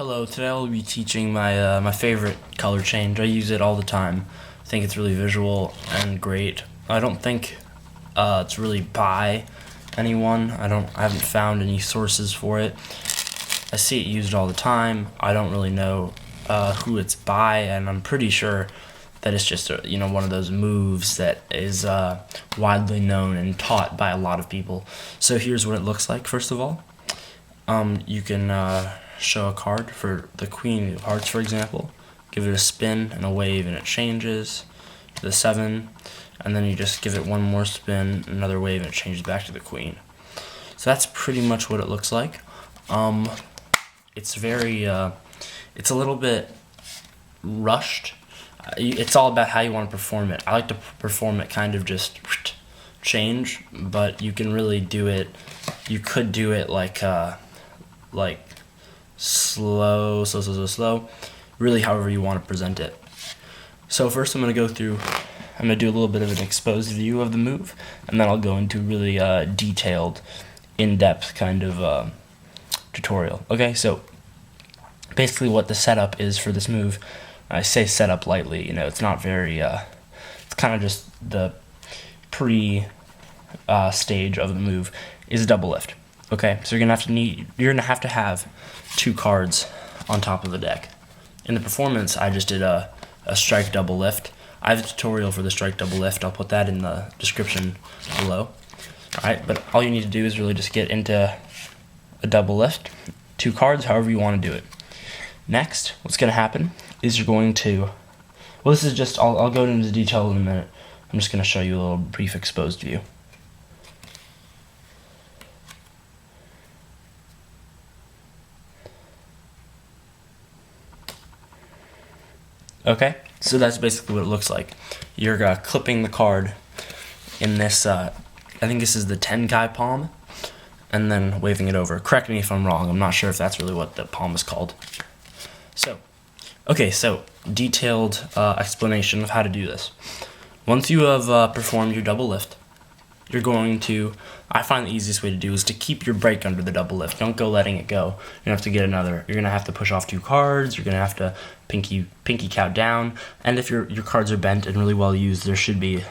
Hello, today I'll be teaching my favorite color change. I use it all the time. I think it's really visual and great. I don't think it's really by anyone. I haven't found any sources for it. I see it used all the time. I don't really know who it's by, and I'm pretty sure that it's just one of those moves that is widely known and taught by a lot of people. So here's what it looks like. First of all, you can show a card for the Queen of Hearts, for example. Give it a spin and a wave, and it changes to the 7, and then you just give it one more spin, another wave, and it changes back to the Queen. So that's pretty much what it looks like. It's very, it's a little bit rushed. It's all about how you want to perform it. I like to perform it kind of just change, but you can really do it. You could do it like slow, really however you want to present it. So first I'm going to do a little bit of an exposed view of the move, and then I'll go into really detailed, in-depth kind of tutorial. Okay, so basically what the setup is for this move, I say setup lightly, it's not very, it's kind of just the stage of the move is a double lift. Okay, so you're gonna have to have 2 cards on top of the deck. In the performance, I just did a strike double lift. I have a tutorial for the strike double lift. I'll put that in the description below. Alright, but all you need to do is really just get into a double lift, 2 cards, however you want to do it. Next, what's gonna happen is you're going to, well, this is just, I'll go into detail in a minute. I'm just gonna show you a little brief exposed view. Okay, so that's basically what it looks like. You're clipping the card in this, I think this is the Tenkai palm, and then waving it over. Correct me if I'm wrong, I'm not sure if that's really what the palm is called. So, okay, so detailed explanation of how to do this. Once you have performed your double lift, you're going to, I find the easiest way to do is to keep your break under the double lift. Don't go letting it go. You have to get another. You're going to have to push off 2 cards. You're going to have to pinky count down. And if your cards are bent and really well used, there should be,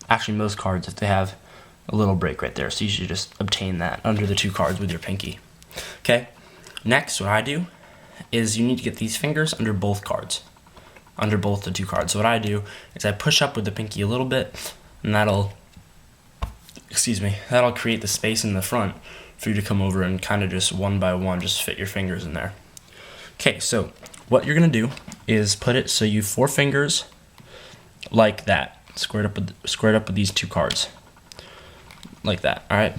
actually most cards, if they have a little break right there. So you should just obtain that under the 2 cards with your pinky. Okay? Next, what I do is you need to get these fingers under both cards. Under both the 2 cards. So what I do is I push up with the pinky a little bit, and that'll create the space in the front for you to come over and kind of just one by one just fit your fingers in there. Okay, so what you're going to do is put it so you 4 fingers like that, squared up with these 2 cards. Like that, all right?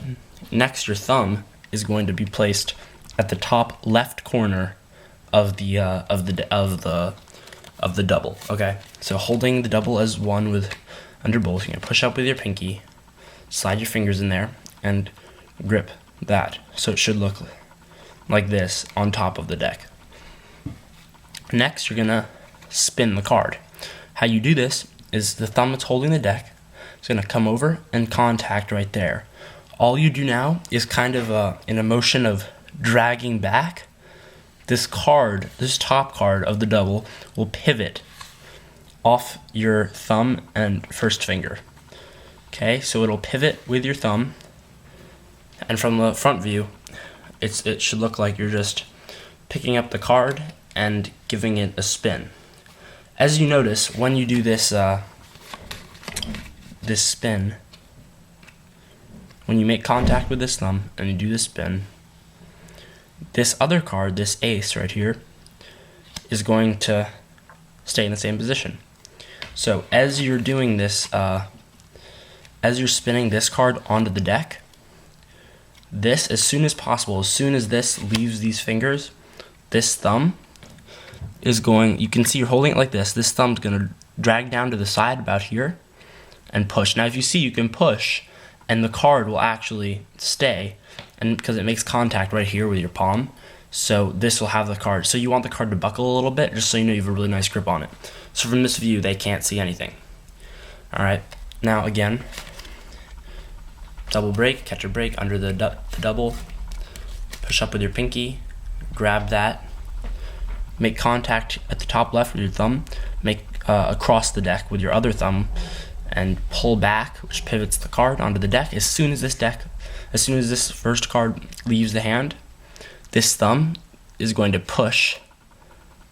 Next, your thumb is going to be placed at the top left corner of the double, okay? So holding the double as one with under both, you're going to push up with your pinky, slide your fingers in there, and grip that. So it should look like this on top of the deck. Next, you're going to spin the card. How you do this is the thumb that's holding the deck is going to come over and contact right there. All you do now is kind of in a motion of dragging back. This top card of the double will pivot off your thumb and first finger. Okay, so it'll pivot with your thumb, and from the front view, it should look like you're just picking up the card and giving it a spin. As you notice, when you do this spin, when you make contact with this thumb and you do this spin, this other card, this ace right here, is going to stay in the same position. So as you're doing this, as you're spinning this card onto the deck, as soon as possible, as soon as this leaves these fingers, this thumb is going, you can see you're holding it like this thumb's going to drag down to the side about here and push. Now if you see, you can push and the card will actually stay, and because it makes contact right here with your palm, so this will have the card. So you want the card to buckle a little bit, just so you know you have a really nice grip on it. So from this view, they can't see anything. Alright, now again, double break, catch a break under the double, push up with your pinky, grab that, make contact at the top left with your thumb, make across the deck with your other thumb, and pull back, which pivots the card onto the deck. As soon as this first card leaves the hand, this thumb is going to push,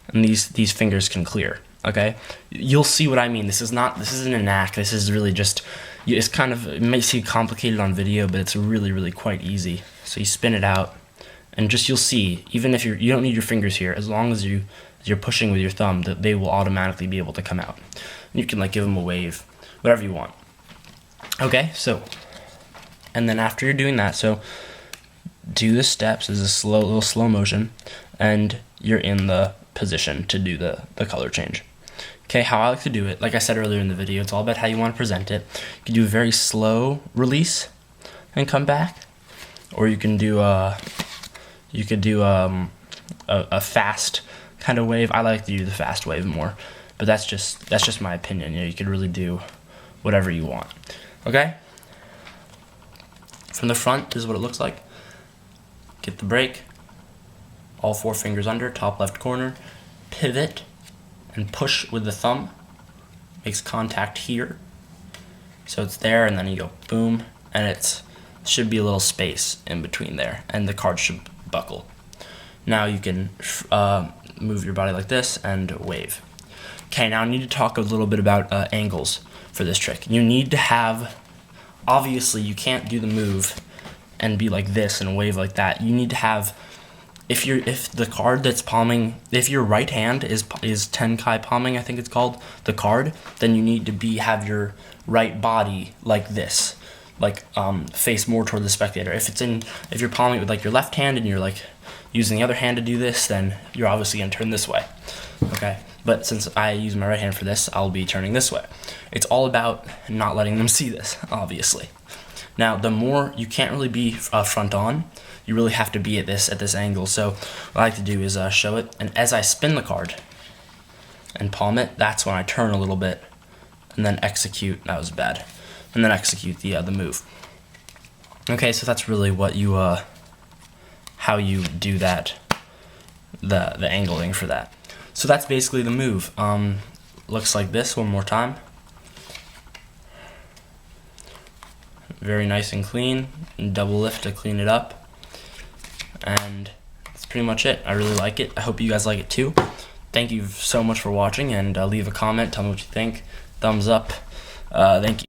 and these fingers can clear. Okay, you'll see what I mean. This isn't a knack. This is really just, it may seem complicated on video, but it's really quite easy. So you spin it out, and you'll see, even if you don't need your fingers here, as long as you're pushing with your thumb, that they will automatically be able to come out. And you can like give them a wave, whatever you want. Okay, so, and then after you're doing that, so do the steps as a little slow motion, and you're in the position to do the color change. Okay, how I like to do it, like I said earlier in the video, it's all about how you want to present it. You can do a very slow release and come back, or you can do a fast kind of wave. I like to do the fast wave more, but that's just my opinion. You could really do whatever you want. Okay? From the front, this is what it looks like. Get the break, all 4 fingers under, top left corner, pivot, and push with the thumb. Makes contact here. So it's there, and then you go boom, and it should be a little space in between there, and the card should buckle. Now you can move your body like this and wave. Okay, now I need to talk a little bit about angles for this trick. You need to have, obviously you can't do the move and be like this and wave like that. You need to have, if the card that's palming, if your right hand is Tenkai palming, I think it's called, the card, then you need to have your right body like this, like face more toward the spectator. If you're palming it with like your left hand and you're like using the other hand to do this, then you're obviously gonna turn this way. Okay, but since I use my right hand for this, I'll be turning this way. It's all about not letting them see this, obviously. Now, the more, you can't really be front on, you really have to be at this angle. So what I like to do is show it, and as I spin the card and palm it, that's when I turn a little bit and then execute, that was bad, and then execute the move. Okay, so that's really what you, how you do that, the angling for that. So that's basically the move. Looks like this one more time. Very nice and clean, and double lift to clean it up. And that's pretty much it. I really like it. I hope you guys like it too. Thank you so much for watching, and leave a comment, tell me what you think. Thumbs up. Thank you.